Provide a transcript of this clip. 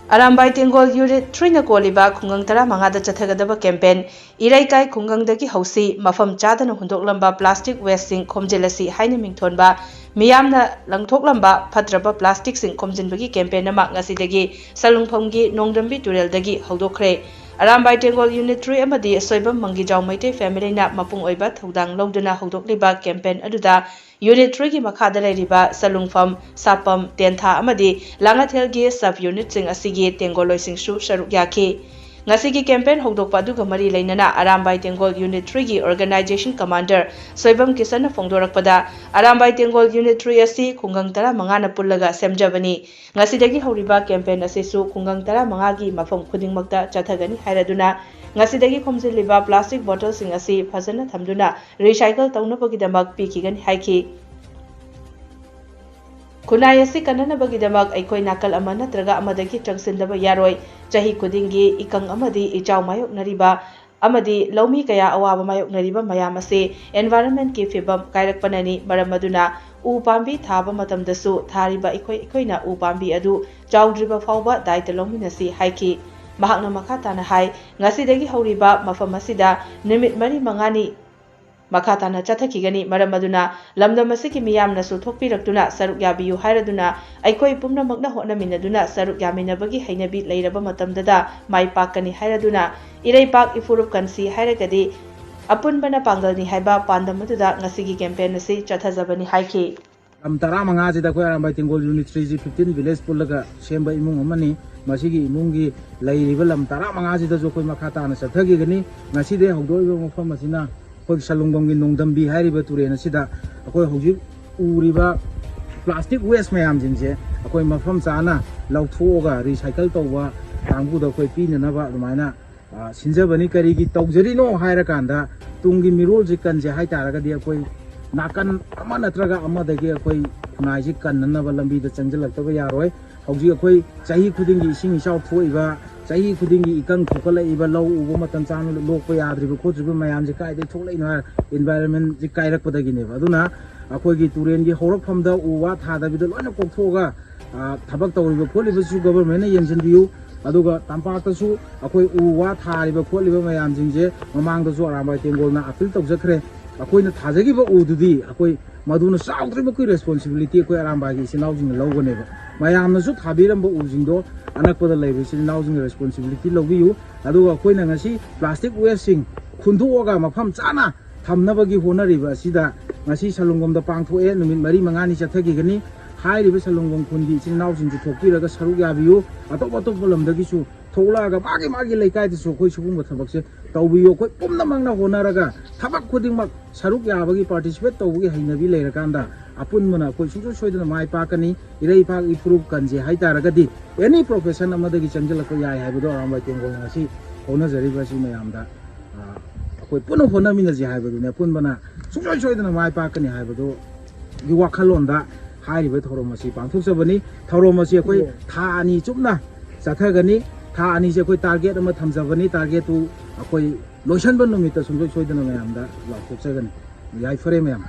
Arambai Tengol Unit 3 na koliba Khungang tara mangada chathagadaba campaign Ereikai Khungang dagi hausi Mafam Chadana Hundoklamba plastic waste sing Khomjillasi haina mingthonba miyamna langthoklamba phatraba plastic sing khomjinbagi campaign ama ngasidagi salungphamgi nongdambi turel dagi haudokhre Arambai Tengol Unit 3 amadi soibam mangijaw maite family na mapung oiba thodang longduna haudokliba campaign aduda Unit 3 ki makhada leiriba salungpham sapam tentha amadi langathel gi sub unit sing asigi tengoloi singsu sharuk yaki ngasigi campaign hogdokpa duga mari leinana Arambai Tengol Unit 3 gi organization commander soibam kisan phongdorakpada Arambai Tengol Unit 3 asi Khungang tara mangana pullaga semjabani ngasidagi horiba campaign asisu Khungang tara mangagi mafam khudingmakta chathagani hairaduna ngasidagi khomjiliba plastic bottle sing asi phajana thamduna recycle taunapagi pikigani haiki Khunai asi kananabagi damak aikoi nakal ama natraga amadagi changsindaba yaroi chahi kudingi ikang amadi ichaw mayok nariba amadi laumi kaya awaba mayok nariba mayam ase environment ki fibam kairakpanani maramaduna u pambi thaba matamdasu thariba ikoina u pambi adu chawdriba fawba daita lominasi haiki mahakna makhatana hai ngasidagi horiba mafam asida nimit mari mangani Makhatana chathakigani maramaduna lamdam asiki miyamna su thokpiraktuna saruk yabiyu hairaduna aikoi pumnamakna hotnaminaduna saruk yaminabagi hainabi leiraba matamdada mai pakani hairaduna Ireipak ifurup kansi hairagadi apunbana pangalni haiba pandamaduda ngasigi campaign asi chathajabani haiki Tara manga jida ko Arambai Tengol Unit 3 15 village pullaga semba imung amani masigi imungi leiriba lam tara manga jida jo koi makhatana chathagigani ngaside hogdoiba mafam asina Koi salungdongi nongdambi hairiba turena sida akoi hojik uriba plastic waste mayam jingse akoi mafam chana lauthoga recycle tawwa tangbuda koi pinanaba dumaina sinjabani karigi tawjarino hairakanda tungi mirol jikanje haitaragadi akoi nakan ama natraga ama dagi akoi naiji kannanaba lambi da changjalaktaba yaroi hojik akoi chahi khudingi ising isau thoiba chahi khudingi ikang thokala iba law uba matan chang lokpa yadriba khotriba mayam je kai de thokleina environment je kairak padagi ne aduna akoi gi turen gi horak phamda uwa thada bidol loina kokthoga thabak tawriba kholiba su government na yengsinbiu aduga tampa ta su akoi uwa thariba kholiba mayam jingje mamang da su Arambai Tengol na appeal tawjakre akoi na thajagi ba ududi akoi maduna saudriba koi responsibility akoi Arambai gi sinau jing lawgane ba mayam na su thabiram ba ujingdo anakpada laibisi naujing responsibility logiyu aduga koina ngasi plastic waste sing khunduoga mafam chana thamnabagi honariba sida ngasi salungomda pangthoe numit mari mangani chathagigani hairiba salungom khundi sin naujing ju thokiraga saruk yabiyu atop lamdagi su tholaga magi leikai de su koi subung thabakse tawbiyo koi pumna mangna honaraga thabak khudingmak saruk yabagi participate tawgi hainabi leirakanda apun mana koi sungso soidana mai pakani Ireipak improve kanje haitaragadi any profession amadagi changjala ko yai haibudo Arambai Tengol ngasi hona jariba si mayamda koi puno hona mina ji haibudo ne pun bana sungso soidana mai pakani haibudo gi wakhalonda hairiba thoromasi pangthokjabani thoromasi koi tha ani chupna chathagani tha ani je koi target ama thamjabani target tu koi loisanba numita sungso soidana mayamda lathokjagani yai fare mayam